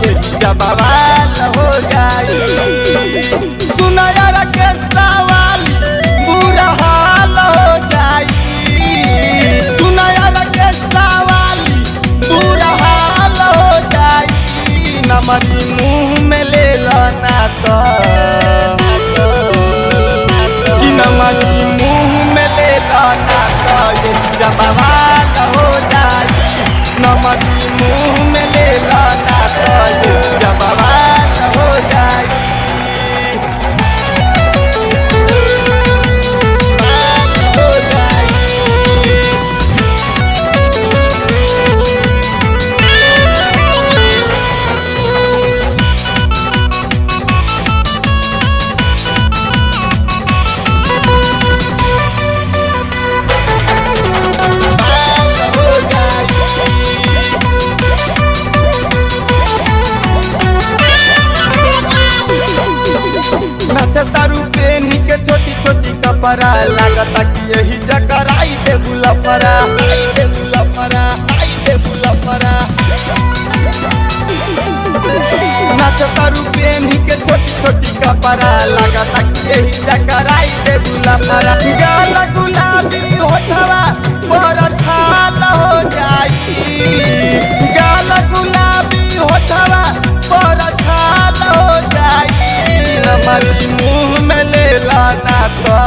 ये जब बवाल हो जाई। सुना यार केस्टा वाली बुरा हाल हो जाई। सुना यार केस्टा वाली बुरा हाल हो जाई। नमनी मुँह में ले लाना तो नमनी मुँह में ले लाना तो ये जब बवाल हो जाई। नमनी मुँह में ले लाना तो ये जब बवाल हो जाई। तारू पेनी के छोटी छोटी कपड़ा लागता कि यही जकराई दे बुलपरा। नाच तारू पेनी के छोटी छोटी कपड़ा लागता कि यही जकराई दे बुलपरा। गाल गुलाबी होठवा पर छाल हो जाई। गाल गुलाबी होठवा पर छाल हो जाई। नमनी मुँह में ले लाना तो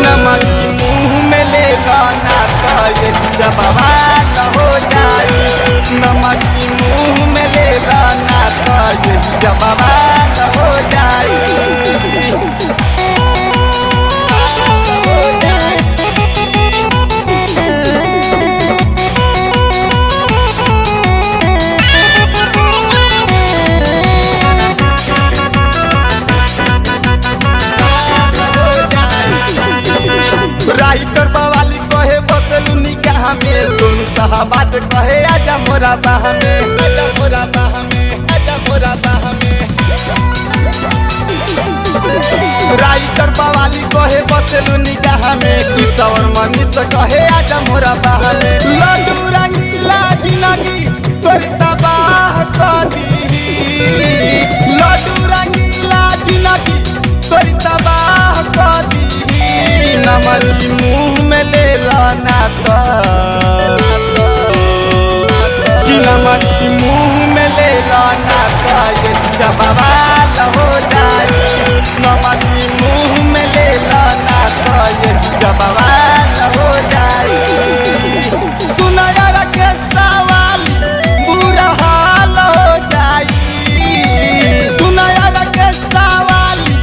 नमनी मुँह में ले लाना तो ये जब बवाल हो जाई। नमनी मुँह में ले लाना तो ये जब बवाल हो जाई। राइटर बवाली कहे बसलू निगाह में। सोनू साहबाज कहे आजा मोरा बाह में। आजा मोरा बाह में। आजा मोरा बाह में। राइटर बवाली कहे बसलू निगाह में। किशोर मनीष कहे आजा मोरा बाह में। लड्डू रंगीला जिंदगी तोर तबाह कर दी। लड्डू रंगीला जिंदगी तोर तबाह कर दी। नमनी मुँह में ले लाना तो नमनी मुँह में ले लाना तो ये जब बवाल हो जाई। नमनी मुँह में ले लाना तो ये जब बवाल हो जाई। सुना यार केस्टा वाली बुरा हाल हो जाई। सुना यार केस्टा वाली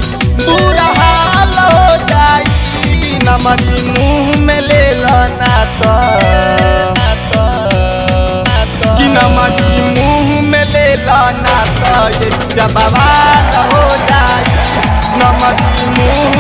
बुरा हाल हो जाई। नमनी मुँह में ले लाना तो नमनी मुँह में ले लाना तो ये जब बवाल हो जाई। नमनी मुँह